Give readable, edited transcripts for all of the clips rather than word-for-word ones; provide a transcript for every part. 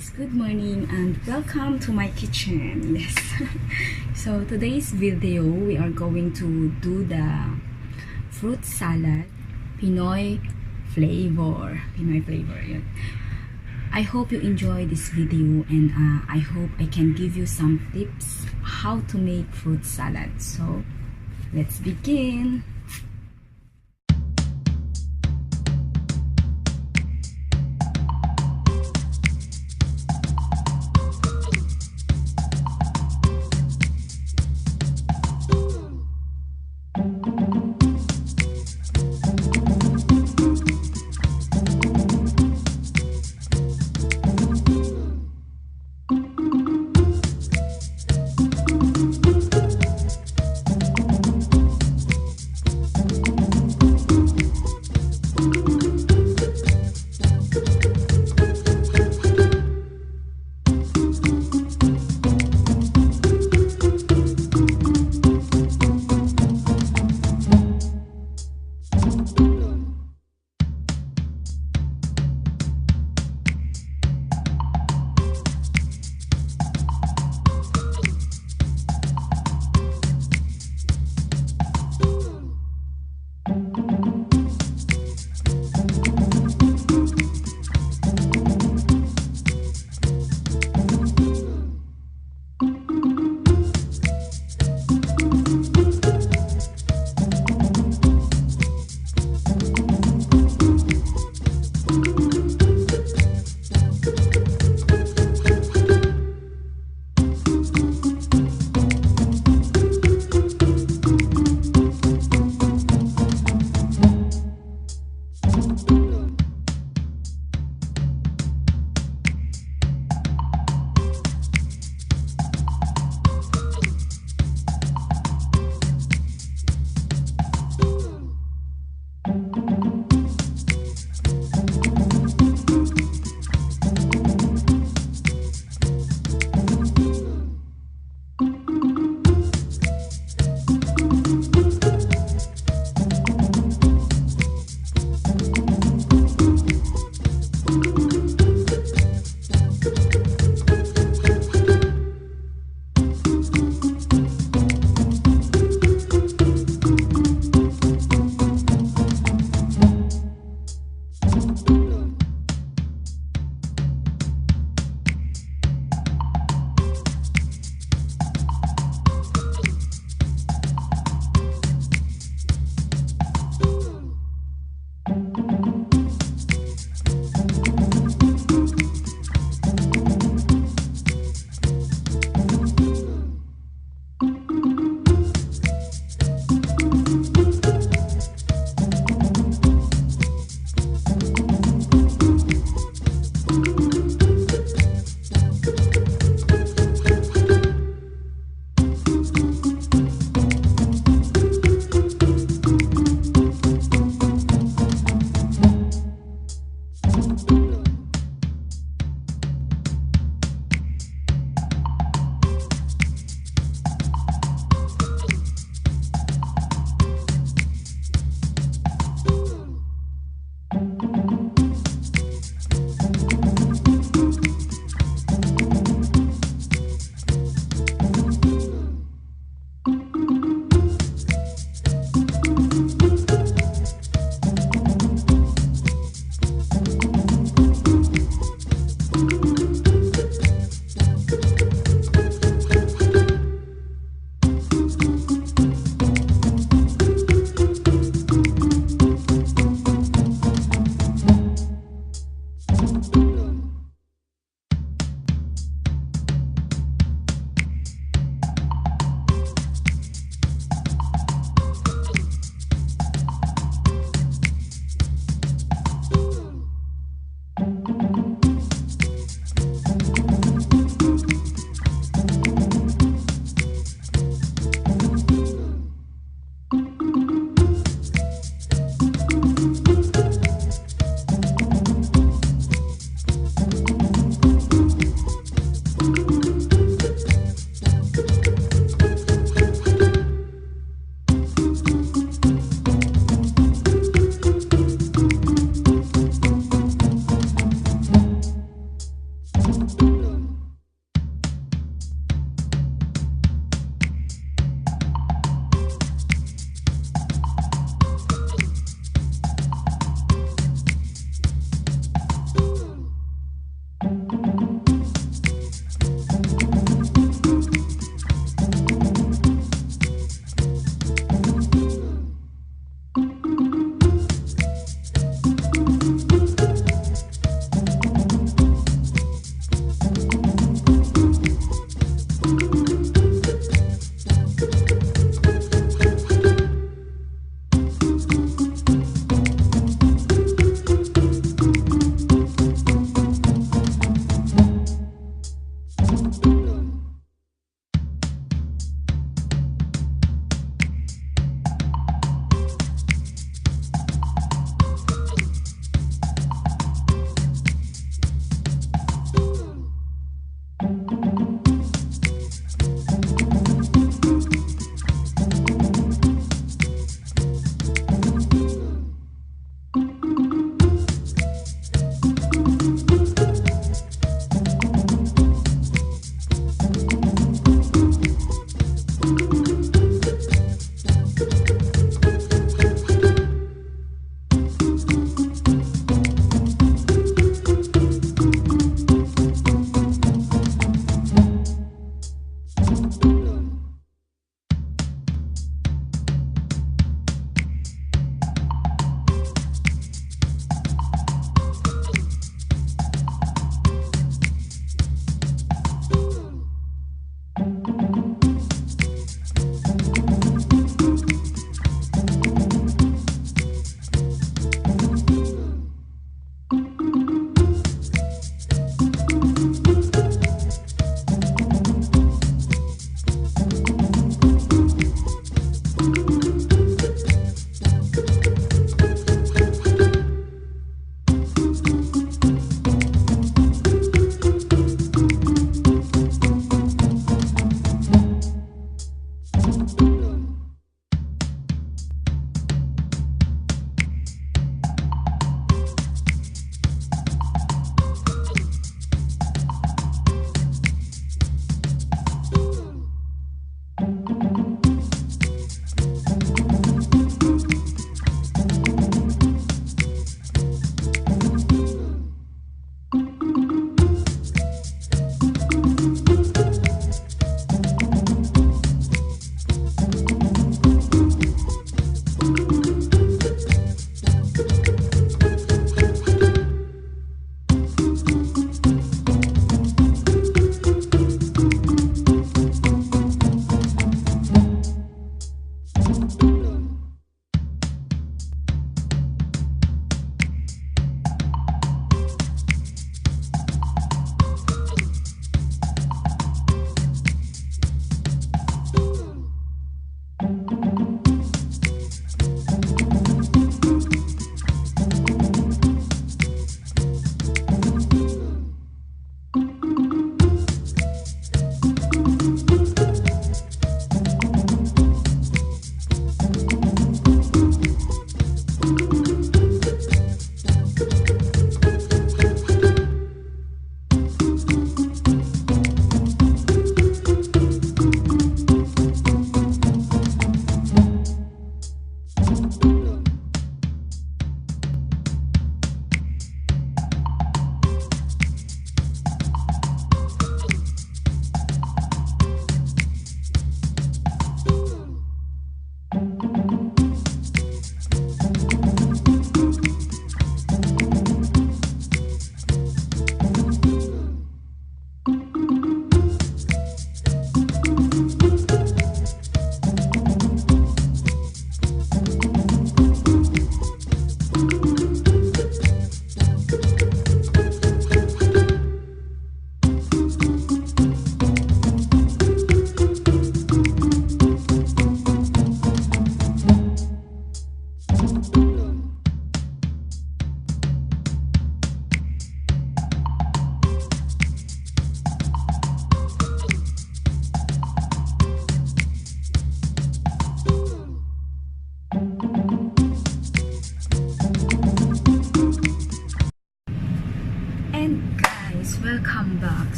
guys, good morning and welcome to my kitchen. Yes. So today's video we are going to do the fruit salad Pinoy flavor. Yun. I hope you enjoy this video and I hope I can give you some tips how to make fruit salad. So let's begin.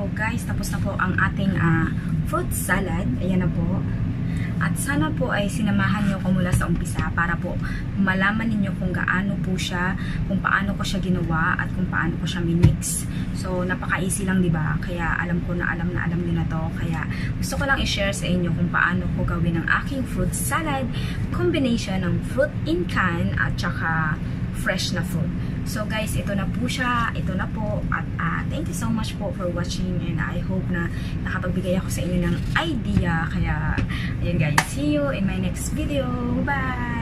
So guys, tapos na po ang ating fruit salad. Ayan na po. At sana po ay sinamahan niyo ko mula sa umpisa para po malaman ninyo kung gaano po siya, kung paano ko siya ginawa at kung paano ko siya minix. So napaka-easy lang, 'di ba? Kaya alam ko na alam niyo na 'to. Kaya gusto ko lang i-share sa inyo kung paano ko gawin ang aking fruit salad, combination ng fruit in can at saka fresh na fruit. So guys, ito na po siya, ito na po, at thank you so much po for watching, and I hope na nakapagbigay ako sa inyo ng idea. Kaya ayun guys, see you in my next video. Bye!